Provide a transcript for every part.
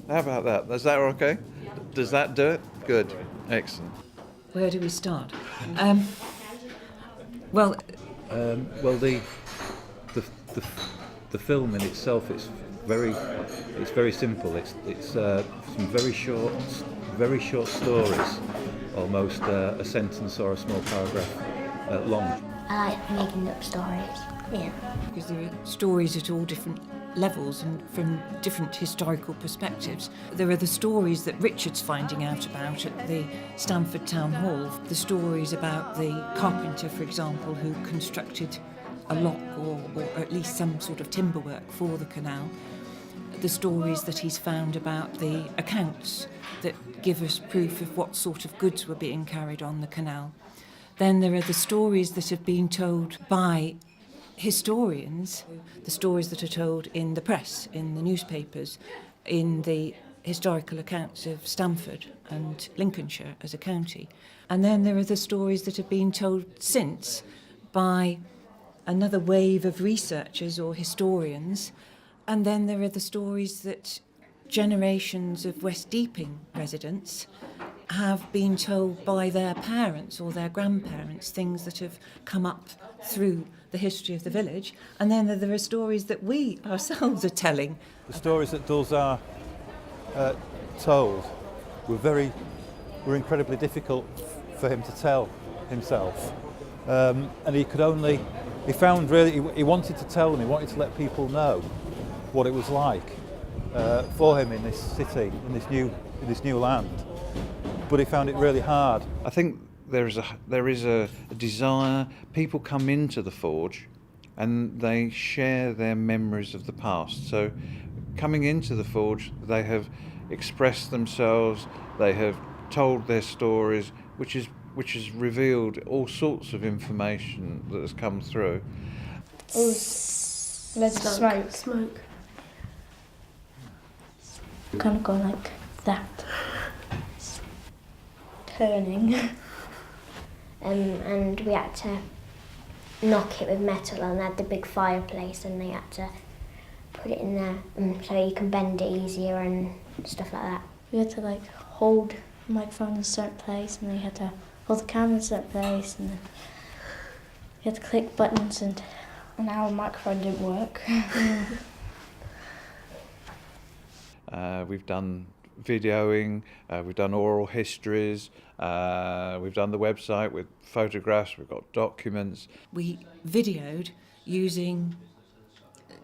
How about that? Is that okay? Does that do it? Good. Excellent. Where do we start? Um, well, Well, the, the the film in itself it's very simple. It's some very short stories, almost a sentence or a small paragraph long. I like making up stories. Yeah. because there are stories at all different levels and from different historical perspectives. There are the stories that Richard's finding out about at the Stamford Town Hall, the stories about the carpenter, for example, who constructed a lock or at least some sort of timber work for the canal, the stories that he's found about the accounts that give us proof of what sort of goods were being carried on the canal. Then there are the stories that have been told by historians, the stories that are told in the press, in the newspapers, in the historical accounts of Stamford and Lincolnshire as a county. And then there are the stories that have been told since by another wave of researchers or historians. And then there are the stories that generations of West Deeping residents have been told by their parents or their grandparents, things that have come up through the history of the village. And then there are stories that we ourselves are telling. The stories that Dulzar told were incredibly difficult for him to tell himself, and he found really he wanted to tell them, he wanted to let people know what it was like for him in this city, in this new land, but he found it really hard. I think there is a desire. People come into the forge and they share their memories of the past. So coming into the forge, they have expressed themselves, they have told their stories, which has revealed all sorts of information that has come through. Let's smoke. Kind of go like that. Turning. And we had to knock it with metal, and they had the big fireplace and they had to put it in there so you can bend it easier and stuff like that. We had to like hold the microphone in a certain place, and we had to hold the camera in a certain place, and then we had to click buttons, and our microphone didn't work. We've done videoing, we've done oral histories, we've done the website with photographs, we've got documents. We videoed using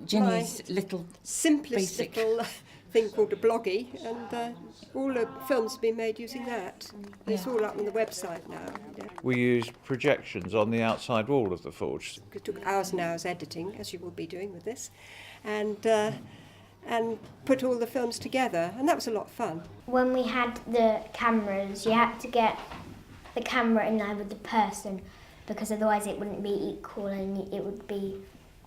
Ginny's little simplest basic little thing called a bloggy, and all the films have been made using that. It's all up on the website now. Yeah. We use projections on the outside wall of the forge. It took hours and hours editing, as you will be doing with this, and put all the films together, and that was a lot of fun. When we had the cameras, you had to get the camera in there with the person, because otherwise it wouldn't be equal and it would be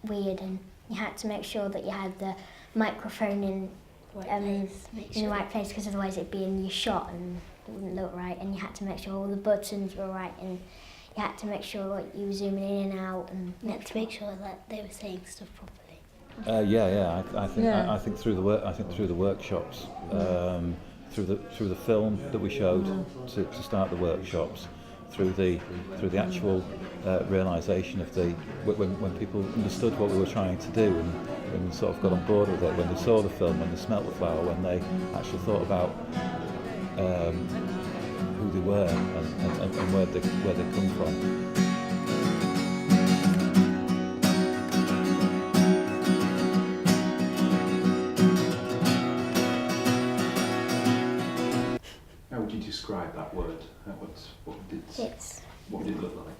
weird, and you had to make sure that you had the microphone in the right place, because otherwise it'd be in your shot and it wouldn't look right, and you had to make sure all the buttons were right, and you had to make sure you were zooming in and out, and you had to make sure that they were saying stuff properly. I think through the workshops, through the film that we showed to start the workshops, through the actual realisation of when people understood what we were trying to do and sort of got on board with it, when they saw the film, when they smelt the flower, when they actually thought about who they were and where they come from. How would you describe that word? What did it look like?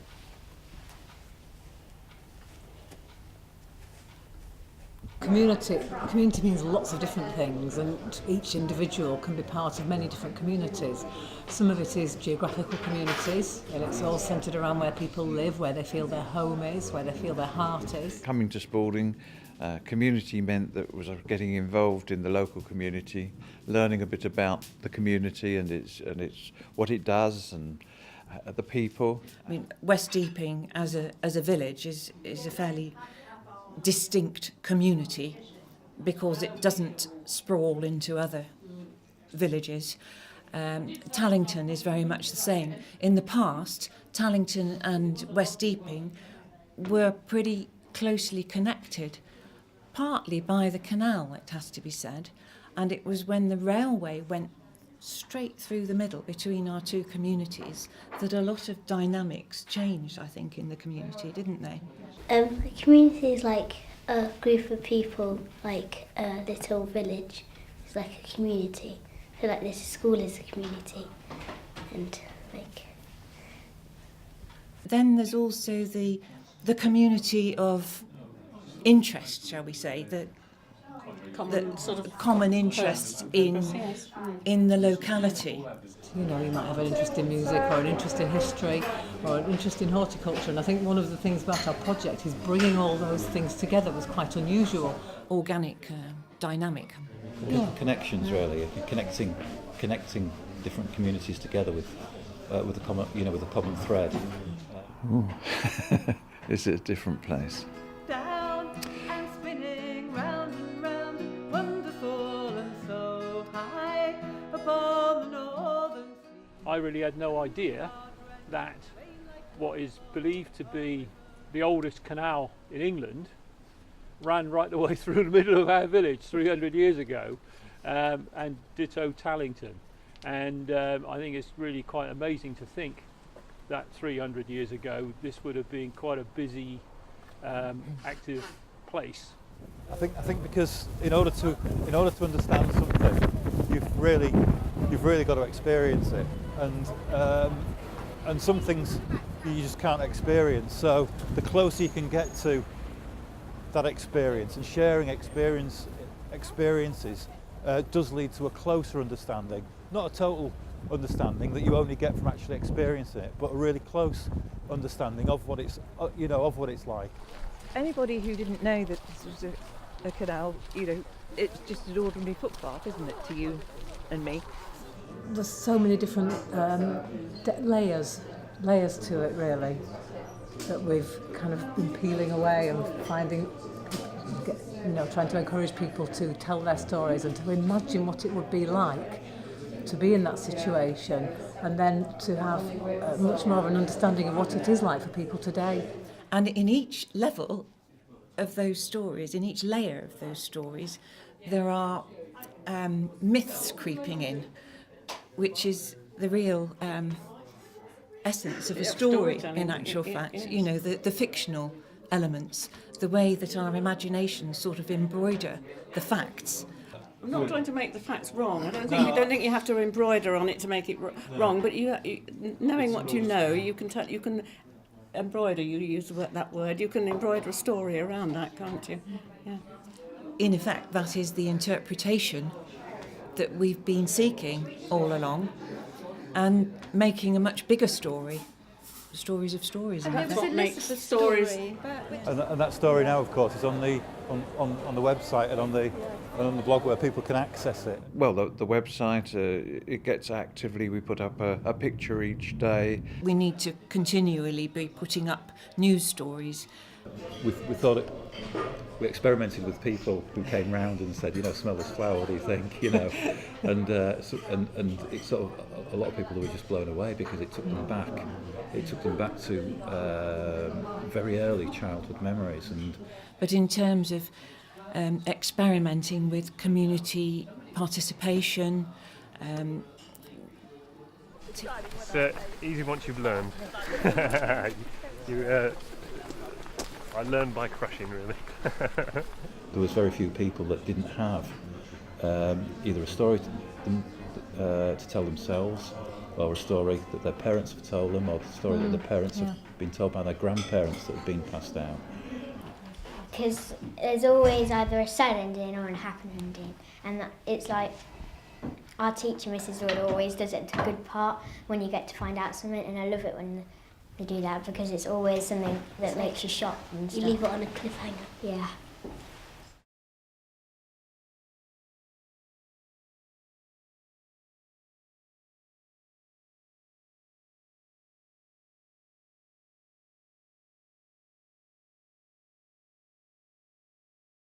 Community means lots of different things, and each individual can be part of many different communities. Some of it is geographical communities, and it's all centred around where people live, where they feel their home is, where they feel their heart is. Coming to Spalding, community meant that was getting involved in the local community, learning a bit about the community and its what it does and the people. I mean, West Deeping as a village is a fairly distinct community because it doesn't sprawl into other villages. Tallington is very much the same. In the past, Tallington and West Deeping were pretty closely connected, partly by the canal, it has to be said, and it was when the railway went straight through the middle between our two communities that a lot of dynamics changed, I think, in the community, didn't they? A community is like a group of people, like a little village. It's like a community. So like this school is a community, and like. Then there's also the community of interest, shall we say, the common interests in the locality. You know, you might have an interest in music or an interest in history or an interest in horticulture, and I think one of the things about our project is bringing all those things together was quite unusual. Organic dynamic. Connections, really, connecting different communities together with a common, with a common thread. Is it a different place? Down and spinning round and round, wonderful and so high upon the northern sea. I really had no idea that what is believed to be the oldest canal in England ran right the way through the middle of our village 300 years ago, and ditto Tallington. And I think it's really quite amazing to think that 300 years ago this would have been quite a busy, active place. I think because in order to understand something, you've really got to experience it, and some things you just can't experience. So the closer you can get to that experience and sharing experiences does lead to a closer understanding, not a total understanding that you only get from actually experiencing it, but a really close understanding of what it's of what it's like. Anybody who didn't know that this was a canal, it's just an ordinary footpath, isn't it, to you and me? There's so many different layers to it, really, that we've kind of been peeling away and trying to encourage people to tell their stories and to imagine what it would be like to be in that situation, and then to have much more of an understanding of what it is like for people today. And in each level of those stories, in each layer of those stories, there are myths creeping in, which is the real essence of a story, in actual fact. The fictional elements, the way that our imaginations sort of embroider the facts. I'm not trying to make the facts wrong. I don't think you have to embroider on it to make it wrong. But you knowing what you know, you can embroider. You use that word. You can embroider a story around that, can't you? Yeah. In effect, that is the interpretation that we've been seeking all along, and making a much bigger story. Stories of stories. That's what makes the stories. And that story now, of course, is on the website and on the blog where people can access it. Well, the website, it gets actively, we put up a picture each day. We need to continually be putting up news stories. We thought we experimented with people who came round and said, smell this flower, what do you think? And it's sort of a lot of people were just blown away because it took them back. It took them back to very early childhood memories. But in terms of experimenting with community participation, It's easy once you've learned. I learned by crushing, really. There was very few people that didn't have either a story to tell themselves, or a story that their parents have told them, or a story that their parents have been told by their grandparents that have been passed down. Because there's always either a sad ending or a happy ending, and it's like our teacher, Mrs. Lloyd, always does it the good part when you get to find out something, and I love it when they do that because it's always something that makes you shocked and stuff. You leave it on a cliffhanger. Yeah.